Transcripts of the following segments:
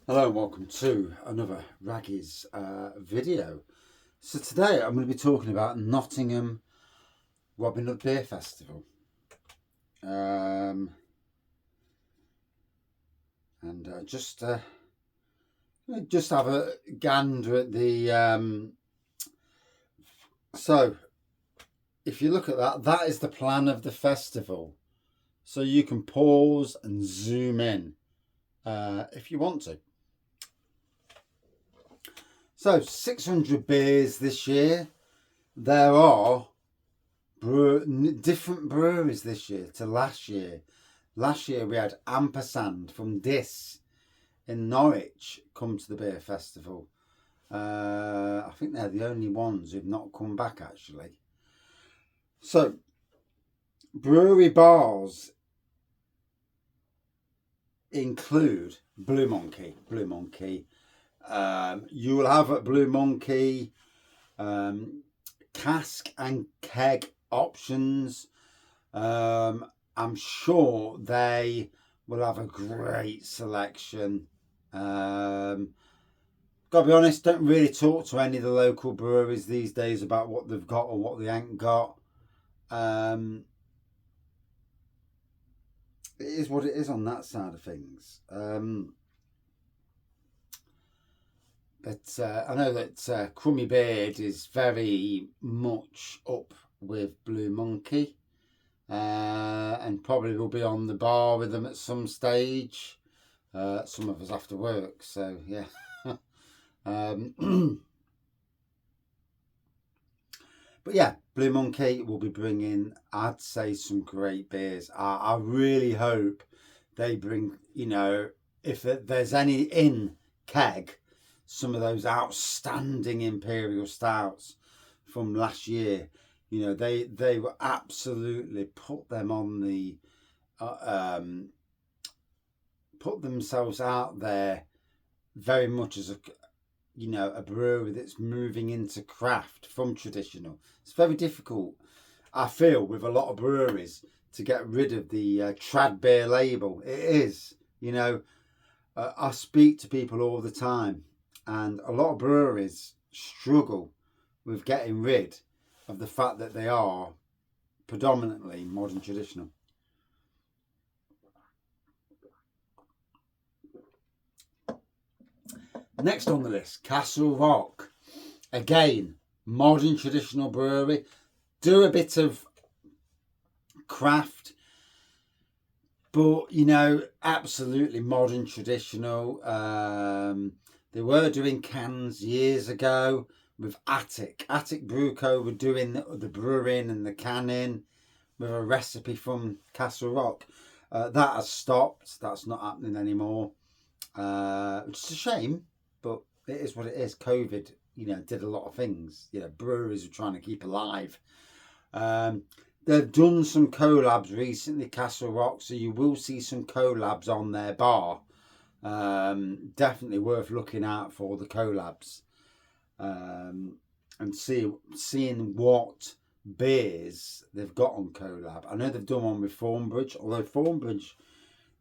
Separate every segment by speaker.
Speaker 1: Hello and welcome to another Raggy's video. So today I'm going to be talking about Nottingham Robin Hood Beer Festival. And just have a gander at the... So if you look at that, that is the plan of the festival. So you can pause and zoom in if you want to. So 600 beers this year. There are different breweries this year to last year. Last year we had Ampersand from Dis in Norwich come to the beer festival. I think they're the only ones who've not come back actually. So brewery bars include Blue Monkey. You will have at Blue Monkey cask and keg options. I'm sure they will have a great selection. Gotta be honest, don't really talk to any of the local breweries these days about what they've got or what they ain't got. It is what it is on that side of things. But I know that Crummy Beard is very much up with Blue Monkey and probably will be on the bar with them at some stage. Some of us have to work, so yeah. But yeah, Blue Monkey will be bringing, I'd say, some great beers. I really hope they bring, if there's any in keg, some of those outstanding imperial stouts from last year. They were absolutely put them on the put themselves out there very much as a brewery that's moving into craft from traditional. It's very difficult, I feel, with a lot of breweries to get rid of the trad beer label. It is, I speak to people all the time. And a lot of breweries struggle with getting rid of the fact that they are predominantly modern traditional. Next on the list, Castle Rock. Again, modern traditional brewery. Do a bit of craft, but, absolutely modern traditional. They were doing cans years ago with Attic. Attic Brew Co. were doing the brewing and the canning with a recipe from Castle Rock. That has stopped. That's not happening anymore. Which is a shame, but it is what it is. COVID, did a lot of things. Breweries are trying to keep alive. They've done some collabs recently, Castle Rock, so you will see some collabs on their bar. Definitely worth looking out for the collabs and seeing what beers they've got on collab. I know they've done one with Thornbridge, although Thornbridge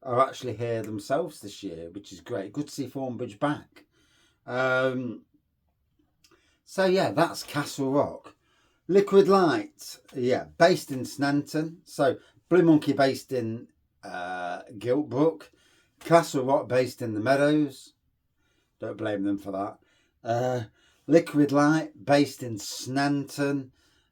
Speaker 1: are actually here themselves this year, which is great. Good to see Thornbridge back. So yeah, that's Castle Rock. Liquid Light, yeah, based in Sneinton. So Blue Monkey based in Giltbrook. Castle Rock based in the Meadows. Don't blame them for that. Liquid Light based in Sneinton.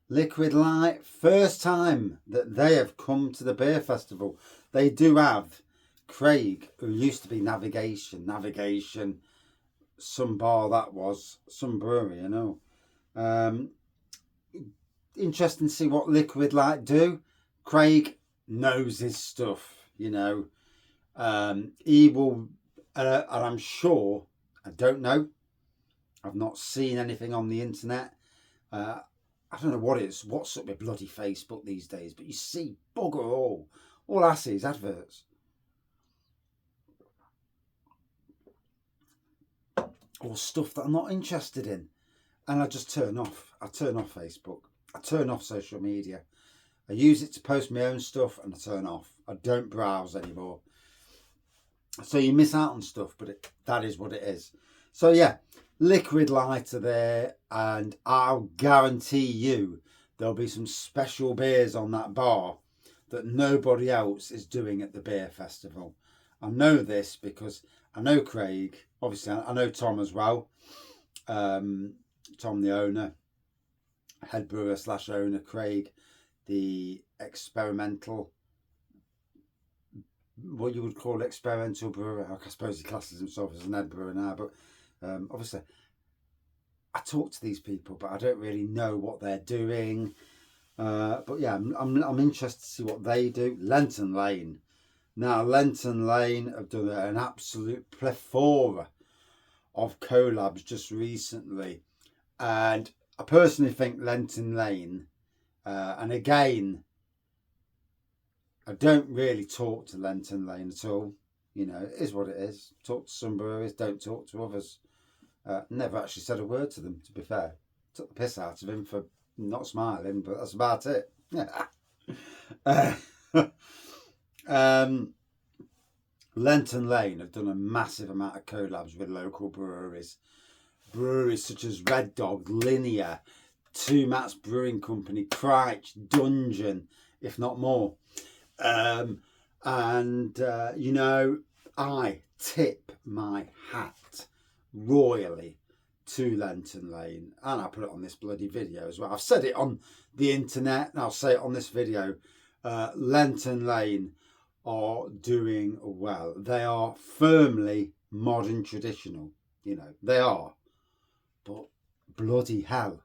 Speaker 1: Liquid Light, first time that they have come to the beer festival. They do have Craig, who used to be Navigation, some bar that was, some brewery, Interesting to see what Liquid Light do. Craig knows his stuff, He will, and I'm sure, I don't know, I've not seen anything on the internet. I don't know what's up with bloody Facebook these days, but you see bugger all I see is adverts. Or stuff that I'm not interested in. And I just turn off. I turn off Facebook. I turn off social media. I use it to post my own stuff and I turn off. I don't browse anymore. So you miss out on stuff, but that is what it is. So yeah, liquid lighter there, and I'll guarantee you there'll be some special beers on that bar that nobody else is doing at the beer festival. I know this because I know Craig, obviously I know Tom as well. Tom the owner, head brewer / owner, Craig the experimental, what you would call experimental brewer. I suppose he classes himself as an head brewer now, but obviously I talk to these people, but I don't really know what they're doing. But yeah, I'm interested to see what they do. Lenton Lane. Now, Lenton Lane have done an absolute plethora of collabs just recently. And I personally think Lenton Lane, and again, I don't really talk to Lenton Lane at all. You know, it is what it is. Talk to some breweries, don't talk to others. Never actually said a word to them, to be fair. Took the piss out of him for not smiling, but that's about it. Lenton Lane have done a massive amount of collabs with local breweries. Breweries such as Red Dog, Linear, Two Mats Brewing Company, Crouch, Dungeon, if not more. You know, I tip my hat royally to Lenton Lane, and I put it on this bloody video as well. I've said it on the internet and I'll say it on this video. Lenton Lane are doing well. They are firmly modern traditional, you know, they are, but bloody hell,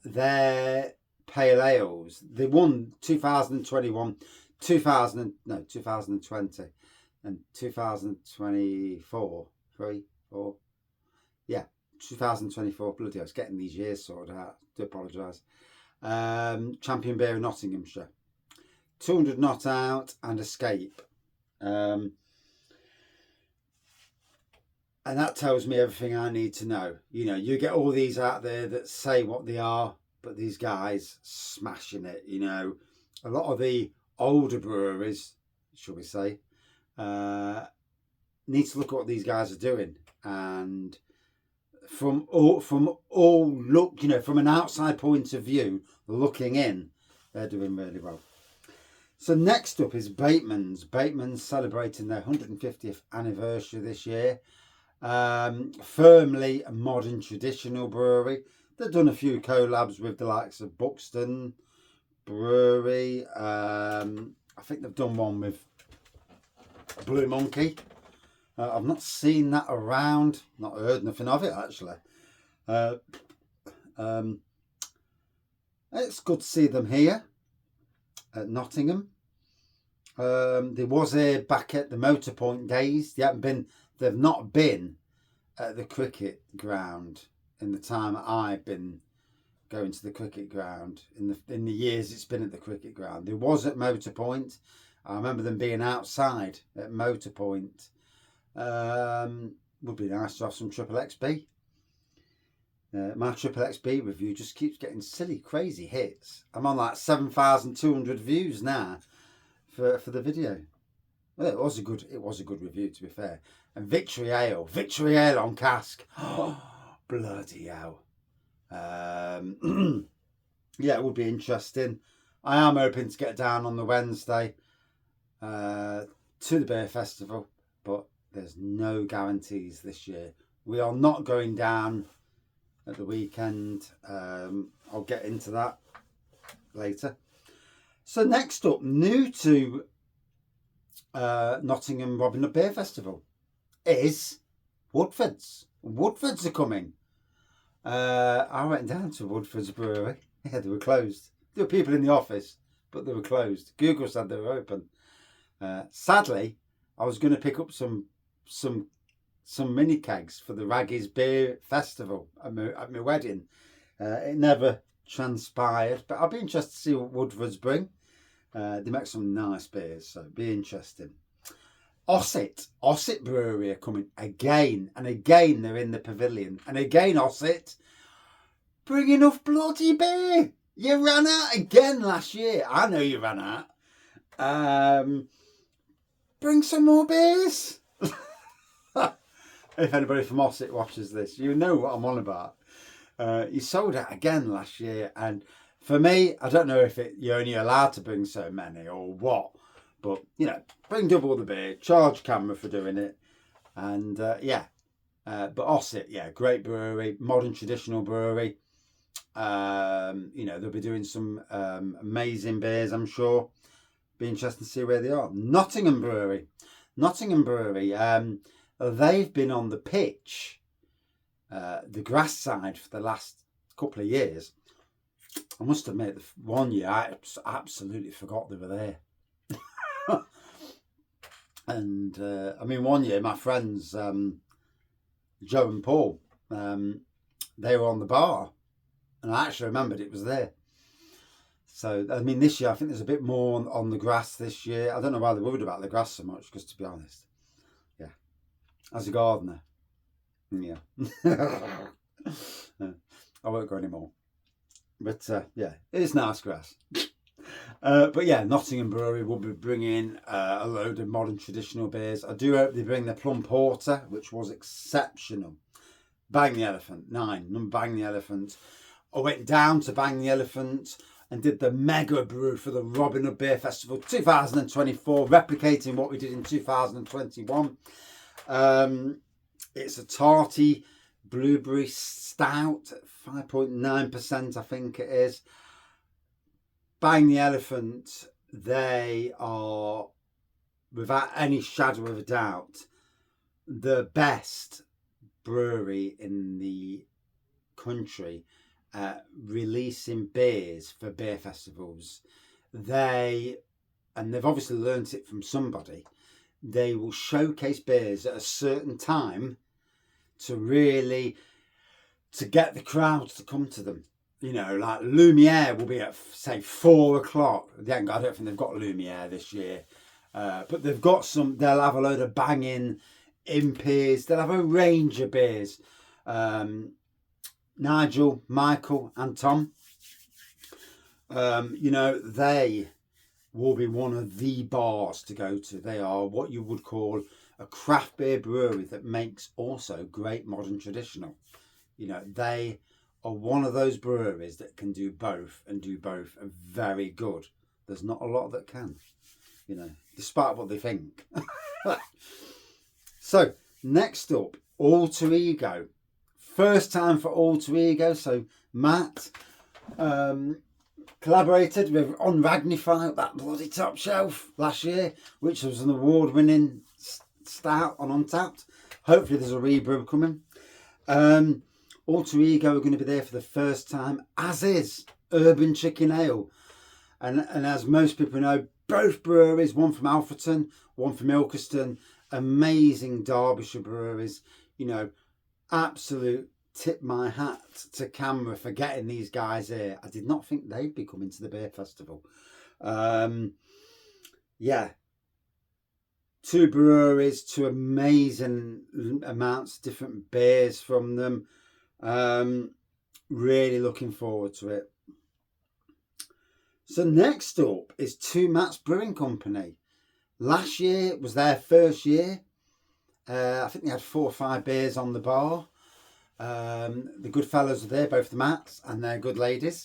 Speaker 1: their pale ales, they won 2021, 2020 and 2024, 4, yeah, 2024, bloody hell, it's getting these years sorted out, do apologise. Champion beer in Nottinghamshire, 200 Not Out and Escape. And that tells me everything I need to know. You know, you get all these out there that say what they are, but these guys smashing it, you know. A lot of the older breweries, shall we say, need to look at what these guys are doing. And from all look, you know, from an outside point of view, looking in, they're doing really well. So next up is Batemans. Batemans celebrating their 150th anniversary this year. Firmly a modern traditional brewery. They've done a few collabs with the likes of Buxton Brewery. I think they've done one with Blue Monkey. I've not seen that around, not heard nothing of it actually. It's good to see them here at Nottingham. There was back at the Motorpoint days. They've not been at the cricket ground in the time I've been going to the cricket ground. In the years it's been at the cricket ground, there was at Motorpoint. I remember them being outside at Motorpoint. Would be nice to have some Triple XB. My Triple XB review just keeps getting silly, crazy hits. I'm on like 7,200 views now for the video. Well, it was a good review, to be fair. And Victory Ale on cask. Oh, bloody hell. Yeah, it would be interesting. I am hoping to get down on the Wednesday to the beer festival, but there's no guarantees this year. We are not going down at the weekend. I'll get into that later. So next up, new to Nottingham Robin Hood Beer Festival is Woodfordes. Woodfordes are coming. I went down to Woodfordes Brewery. Yeah, they were closed. There were people in the office, but they were closed. Google said they were open. Sadly, I was going to pick up some mini kegs for the Raggies Beer Festival at my wedding. It never transpired, but I'll be interested to see what Woodfordes bring. They make some nice beers, so it'll be interesting. Ossett Brewery are coming again, and again they're in the pavilion, and again Ossett, bring enough bloody beer. You ran out again last year. I know you ran out. bring some more beers. If anybody from Ossett watches this, you know what I'm on about. He sold out again last year, and for me, I don't know if you're only allowed to bring so many or what, but you know, bring double the beer, charge camera for doing it, and but Ossett, yeah, great brewery, modern traditional brewery. You know, they'll be doing some amazing beers, I'm sure. Be interesting to see where they are. Nottingham Brewery, they've been on the pitch, the grass side, for the last couple of years. I must admit, one year I absolutely forgot they were there. And I mean, one year my friends Joe and Paul, they were on the bar, and I actually remembered it was there. So I mean, this year I think there's a bit more on the grass this year. I don't know why they're worried about the grass so much, because to be honest, yeah, as a gardener, yeah, I won't go anymore. But yeah, it is nice grass. But yeah, Nottingham Brewery will be bringing a load of modern traditional beers. I do hope they bring their plum porter, which was exceptional. Bang the Elephant, 9, Bang the Elephant. I went down to Bang the Elephant and did the mega brew for the Robin Hood Beer Festival 2024, replicating what we did in 2021. It's a tarty blueberry stout, 5.9%, I think it is. Bang the Elephant, they are, without any shadow of a doubt, the best brewery in the country at releasing beers for beer festivals. They've obviously learnt it from somebody. They will showcase beers at a certain time to get the crowds to come to them. You know, like Lumiere will be at, say, 4 o'clock. I don't think they've got Lumiere this year. But they've got some, they'll have a load of banging impies. They'll have a range of beers. Nigel, Michael and Tom, you know, they will be one of the bars to go to. They are what you would call a craft beer brewery that makes also great modern traditional. You know, they are one of those breweries that can do both, and do both very good. There's not a lot that can, you know, despite what they think. So next up, Alter Ego. First time for Alter Ego. So Matt collaborated with on Ragnify, that bloody top shelf last year, which was an award-winning stout on Untapped. Hopefully there's a rebrew coming. Alter Ego are going to be there for the first time, as is Urban Chicken Ale. And as most people know, both breweries, one from Alfreton, one from Ilkeston, amazing Derbyshire breweries. You know, absolute tip my hat to camera for getting these guys here. I did not think they'd be coming to the beer festival. Yeah, 2 breweries, 2 amazing amounts of different beers from them. Really looking forward to it. So next up is Two Mats Brewing Company. Last year was their first year. I think they had 4 or 5 beers on the bar. The good fellows were there, both the Mats and their good ladies.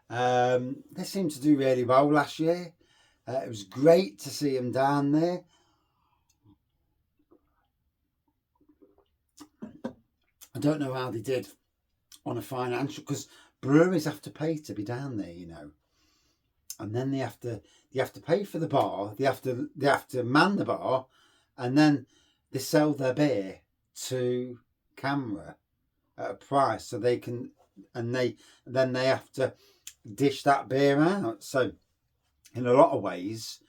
Speaker 1: They seemed to do really well last year. It was great to see them down there. I don't know how they did on a financial, because breweries have to pay to be down there, you know, and then they have to pay for the bar. They have to man the bar, and then they sell their beer to camera at a price, so they can, and then they have to dish that beer out. So in a lot of ways,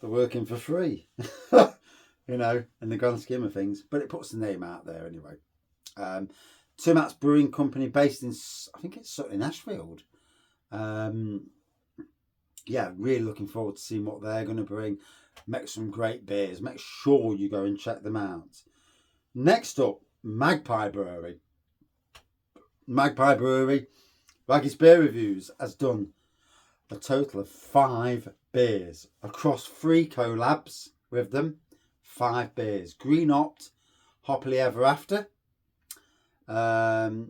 Speaker 1: they're working for free, you know, in the grand scheme of things. But it puts the name out there anyway. Two Mats Brewing Company, based in, I think it's Sutton in Ashfield. Yeah, really looking forward to seeing what they're going to bring. Make some great beers. Make sure you go and check them out. Next up, Magpie Brewery. Magpie Brewery, Raggy's Beer Reviews, has done a total of 5 beers across 3 collabs with them. 5 beers. Green Opt, Hoppily Ever After, the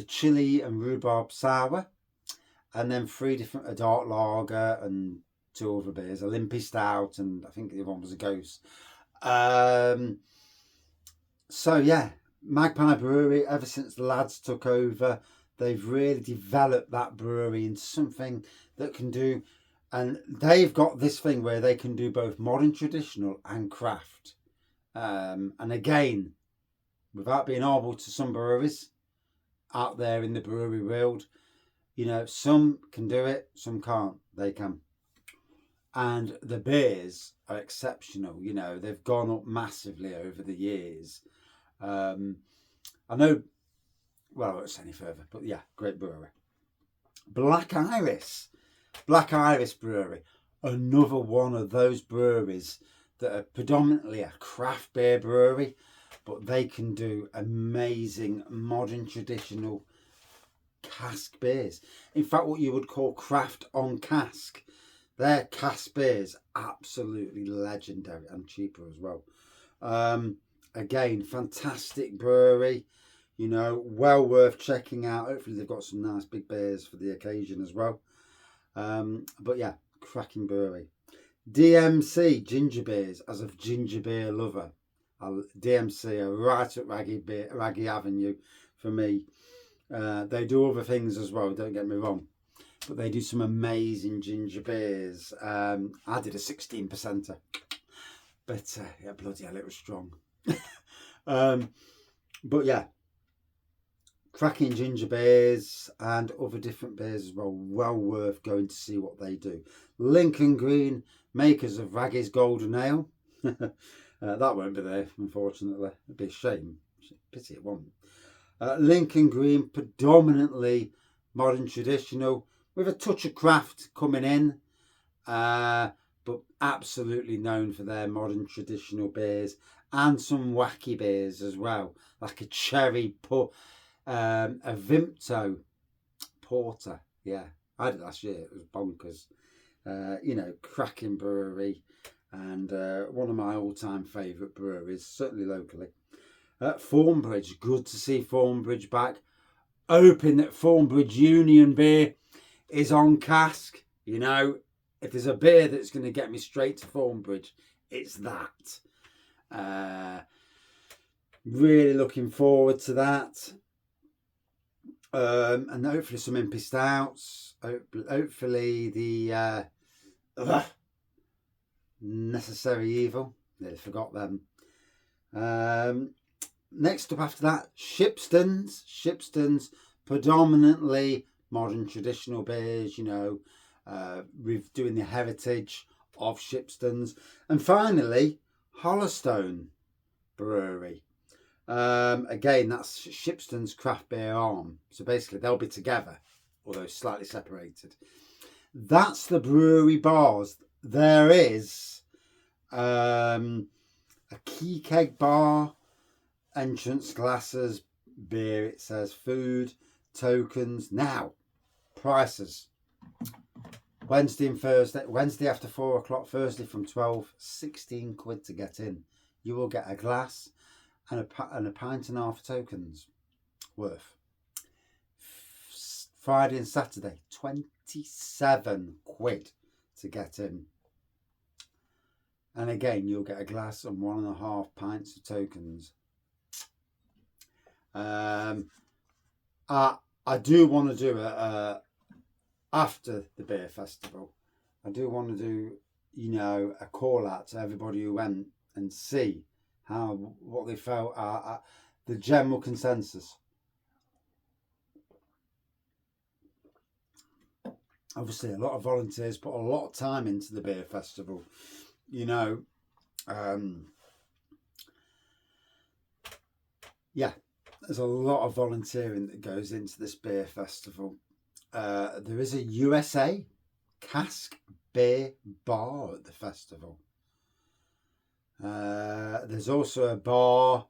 Speaker 1: Chili and Rhubarb Sour, and then 3 different, a dark lager and 2 other beers, a Limpy Stout, and I think the other one was a Ghost. So yeah, Magpie Brewery, ever since the lads took over, they've really developed that brewery into something that can do, and they've got this thing where they can do both modern, traditional and craft. And again, without being horrible to some breweries out there in the brewery world, you know, some can do it, some can't. They can. And the beers are exceptional. You know, they've gone up massively over the years. I know, well, I won't say any further, but yeah, great brewery. Black Iris Brewery, another one of those breweries that are predominantly a craft beer brewery, but they can do amazing modern traditional cask beers. In fact, what you would call craft on cask. Their cask beers, absolutely legendary and cheaper as well. Again, fantastic brewery, you know, well worth checking out. Hopefully they've got some nice big beers for the occasion as well. But yeah, cracking brewery. DMC ginger beers, as a ginger beer lover. DMC are right at Raggy Avenue for me. They do other things as well, don't get me wrong, but they do some amazing ginger beers. I did a 16%er, but yeah, bloody hell, it was strong. But yeah, cracking ginger beers and other different beers as well. Well worth going to see what they do. Lincoln Green, makers of Raggy's Golden Ale. That won't be there, unfortunately. It'd be a shame. Pity it won't. Lincoln Green, predominantly modern traditional, with a touch of craft coming in, but absolutely known for their modern traditional beers and some wacky beers as well, like a cherry a Vimto porter. Yeah, I did it last year. It was bonkers. You know, cracking brewery, and one of my all-time favourite breweries, certainly locally. Thornbridge, good to see Thornbridge back. Hoping that Thornbridge Union beer is on cask. You know, if there's a beer that's going to get me straight to Thornbridge, it's that. Really looking forward to that. And hopefully some Impy Stouts. Hopefully the Necessary Evil. Nearly forgot them. Next up after that, Shipston's, predominantly modern traditional beers, you know, doing the heritage of Shipston's. And finally, Hollowstone Brewery. Again, that's Shipston's craft beer arm. So basically they'll be together, although slightly separated. That's the brewery bars. There is a key keg bar, entrance glasses, beer, it says, food, tokens. Now, prices. Wednesday and Thursday. Wednesday after 4 o'clock, Thursday from 12, 16 quid to get in. You will get a glass and a pint and a half tokens worth. Friday and Saturday, 27 quid to get in. And again, you'll get a glass and 1.5 pints of tokens. I do want to do after the beer festival. I do want to do, you know, a call out to everybody who went and see what they felt, the general consensus. Obviously, a lot of volunteers put a lot of time into the beer festival. You know, yeah, there's a lot of volunteering that goes into this beer festival. There is a USA cask beer bar at the festival. There's also a bar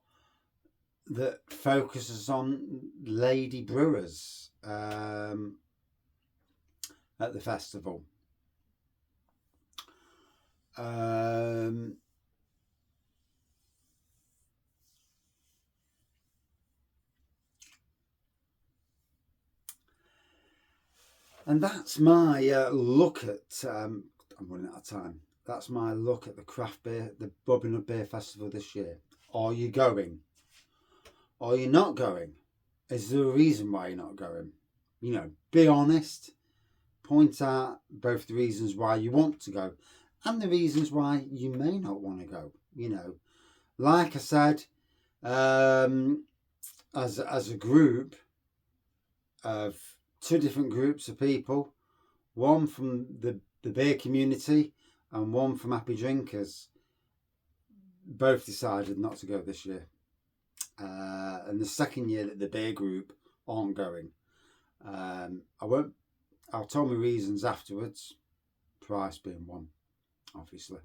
Speaker 1: that focuses on lady brewers at the festival. And that's my look at. I'm running out of time. That's my look at the craft beer, the Robin Hood Beer Festival this year. Are you going? Are you not going? Is there a reason why you're not going? You know, be honest. Point out both the reasons why you want to go and the reasons why you may not want to go. You know, like I said, as a group of two different groups of people, one from the beer community and one from Happy Drinkers, both decided not to go this year. And the second year that the beer group aren't going. I'll tell my reasons afterwards. Price being one, obviously.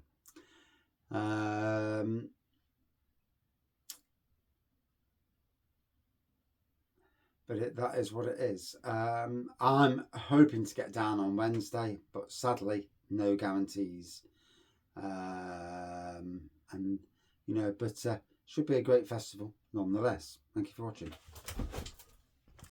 Speaker 1: But that is what it is. I'm hoping to get down on Wednesday, but sadly, no guarantees. And you know, but should be a great festival nonetheless. Thank you for watching.